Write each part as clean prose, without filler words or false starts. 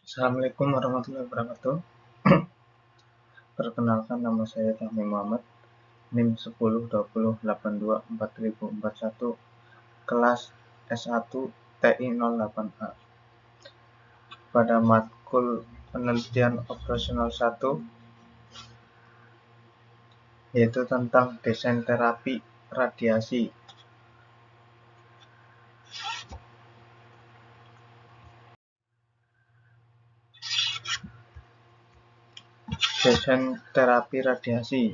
Assalamualaikum warahmatullahi wabarakatuh. Perkenalkan, nama saya Fahmi Muhammad, NIM 10208024.041, kelas S1 TI 08A. Pada matkul penelitian operasional 1, yaitu tentang desain terapi radiasi. Desain terapi radiasi.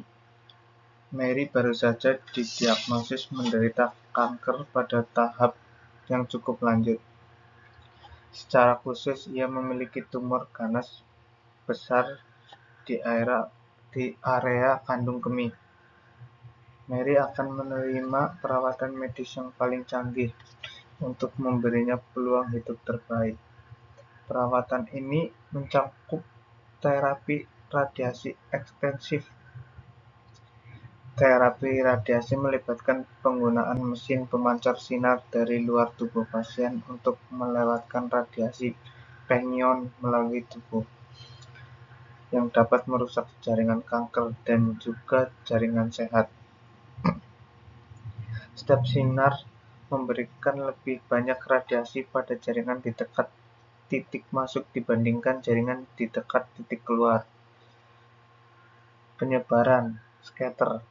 Mary baru saja didiagnosis menderita kanker pada tahap yang cukup lanjut. Secara khusus, ia memiliki tumor ganas besar di area kandung kemih. Mary akan menerima perawatan medis yang paling canggih untuk memberinya peluang hidup terbaik. Perawatan ini mencakup terapi radiasi ekstensif. Terapi radiasi melibatkan penggunaan mesin pemancar sinar dari luar tubuh pasien untuk melewatkan radiasi penion melalui tubuh, yang dapat merusak jaringan kanker dan juga jaringan sehat. Step sinar memberikan lebih banyak radiasi pada jaringan di dekat titik masuk dibandingkan jaringan di dekat titik keluar. Penyebaran scatter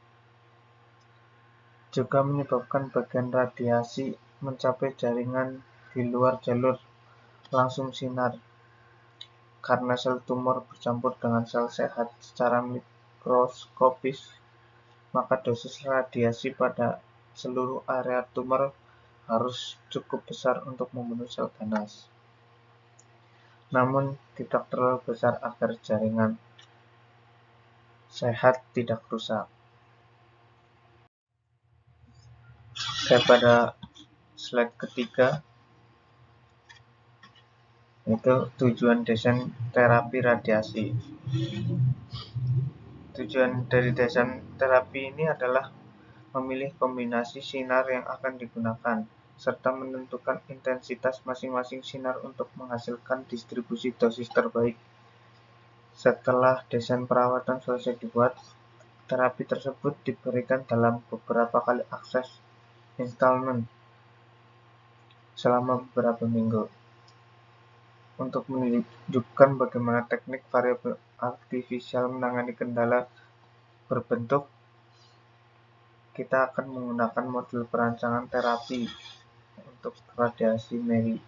juga menyebabkan bagian radiasi mencapai jaringan di luar jalur langsung sinar. Karena sel tumor bercampur dengan sel sehat secara mikroskopis, maka dosis radiasi pada seluruh area tumor harus cukup besar untuk membunuh sel ganas, namun tidak terlalu besar agar jaringan sehat tidak rusak. Pada slide ketiga, itu tujuan desain terapi radiasi. Tujuan dari desain terapi ini adalah memilih kombinasi sinar yang akan digunakan, serta menentukan intensitas masing-masing sinar untuk menghasilkan distribusi dosis terbaik. Setelah desain perawatan selesai dibuat, terapi tersebut diberikan dalam beberapa kali akses installment selama beberapa minggu. Untuk menunjukkan bagaimana teknik variabel artifisial menangani kendala berbentuk, kita akan menggunakan modul perancangan terapi untuk radiasi Mary.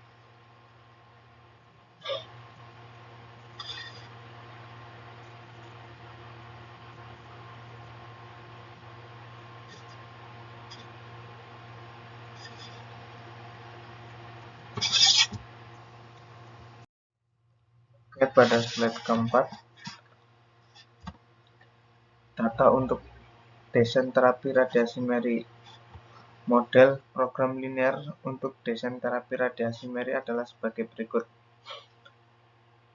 Pada slide keempat, data untuk desain terapi radiasi Mary. Model program linear untuk desain terapi radiasi Mary adalah sebagai berikut.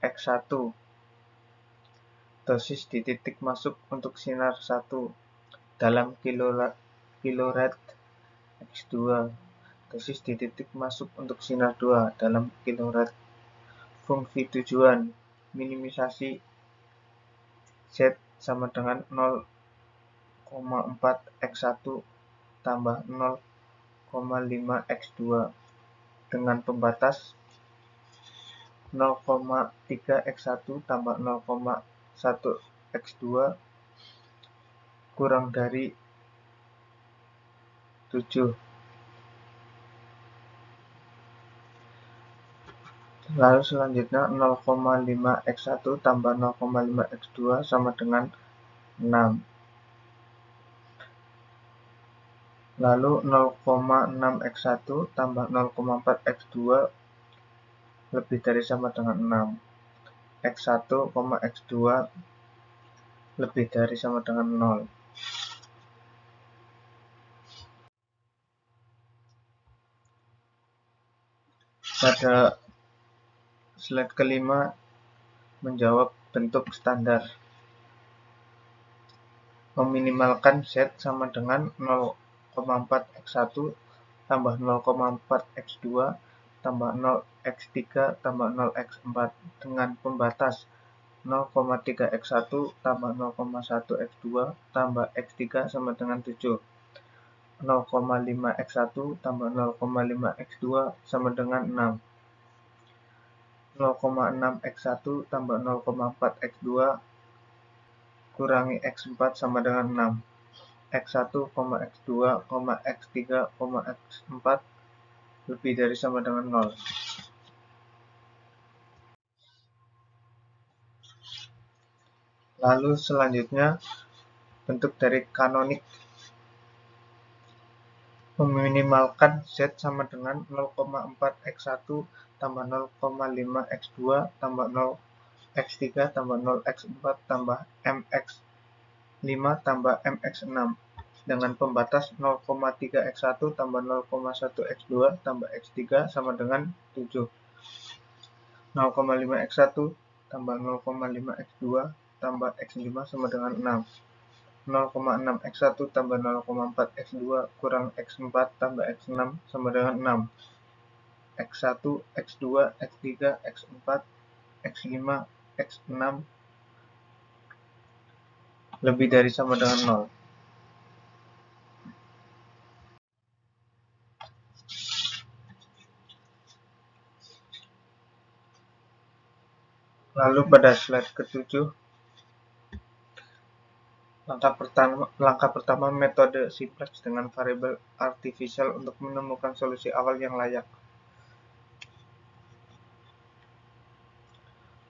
X1, dosis di titik masuk untuk sinar 1 dalam kilorad. X2, dosis di titik masuk untuk sinar 2 dalam kilorad. Fungsi tujuan minimisasi Z sama dengan 0,4 X1 tambah 0,5 X2 dengan pembatas 0,3 X1 tambah 0,1 X2 kurang dari 7. Lalu selanjutnya 0,5 X1 tambah 0,5 X2 sama dengan 6. Lalu 0,6 X1 tambah 0,4 X2 lebih dari sama dengan 6. X1, X2 lebih dari sama dengan 0. Pada slide kelima, menjawab bentuk standar. Meminimalkan Z sama dengan 0,4 X1 tambah 0,4 X2 tambah 0x3 tambah 0x4 dengan pembatas 0,3x1 tambah 0,1x2 tambah x3 sama dengan 7. 0,5x1 tambah 0,5x2 sama dengan 6. 0,6x1 tambah 0,4x2 kurangi x4 sama dengan 6. x1, x2, x3, x4 lebih dari sama dengan 0. Lalu selanjutnya bentuk dari kanonik. Meminimalkan Z sama dengan 0,4x1 tambah 0,5x2 tambah 0x3 tambah 0x4 tambah mx5 tambah mx6 dengan pembatas 0,3x1 tambah 0,1x2 tambah x3 sama dengan 7. 0,5x1 tambah 0,5x2 tambah x5 sama dengan 6. 0,6x1 tambah 0,4x2 kurang x4 tambah x6 sama dengan 6. x1, x2, x3, x4, x5, x6 lebih dari sama dengan 0. Lalu pada slide ke-7, langkah pertama metode simplex dengan variabel artificial untuk menemukan solusi awal yang layak.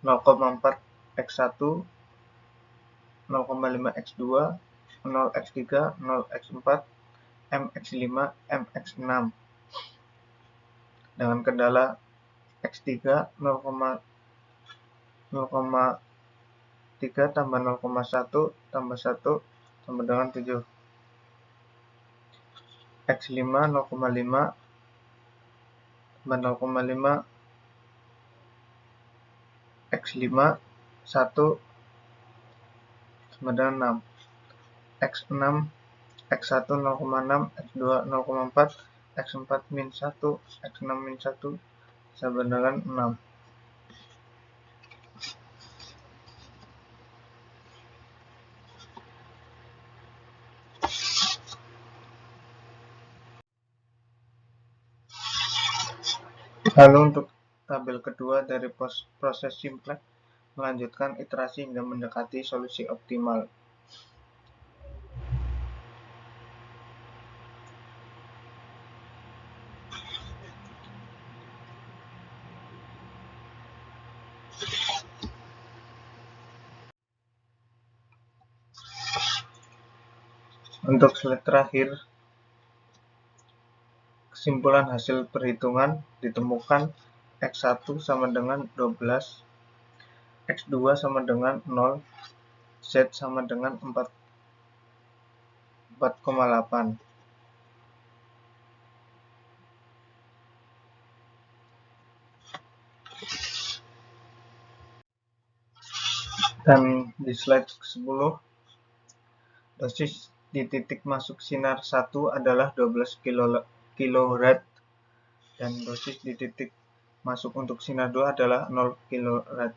0,4x1, 0,5x2, 0x3, 0x4, mx5, mx6 dengan kendala x3 0,3 tambah 0,1 tambah 1 sama dengan 7. x5 0,5 tambah 0,5 x5 1 sama dengan 6. x6 x1 0,6 x2 0,4 x4 min 1 x6 min 1 sama dengan 6. Lalu untuk tabel kedua dari proses simplex, melanjutkan iterasi hingga mendekati solusi optimal. Untuk slide terakhir, kesimpulan hasil perhitungan ditemukan x1 sama dengan 12, x2 sama dengan 0, z sama dengan 4,8. Dan di slide ke-10, dosis di titik masuk sinar 1 adalah 12 kHz dan dosis di titik masuk untuk sinar 2 adalah 0 kHz.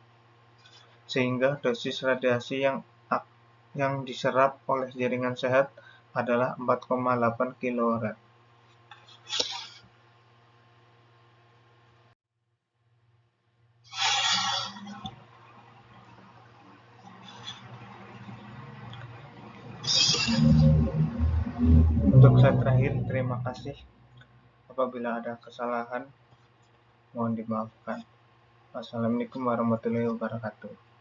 Sehingga dosis radiasi yang diserap oleh jaringan sehat adalah 4,8 kHz. Untuk slide terakhir, terima kasih. Apabila ada kesalahan, mohon dimaafkan. Wassalamualaikum warahmatullahi wabarakatuh.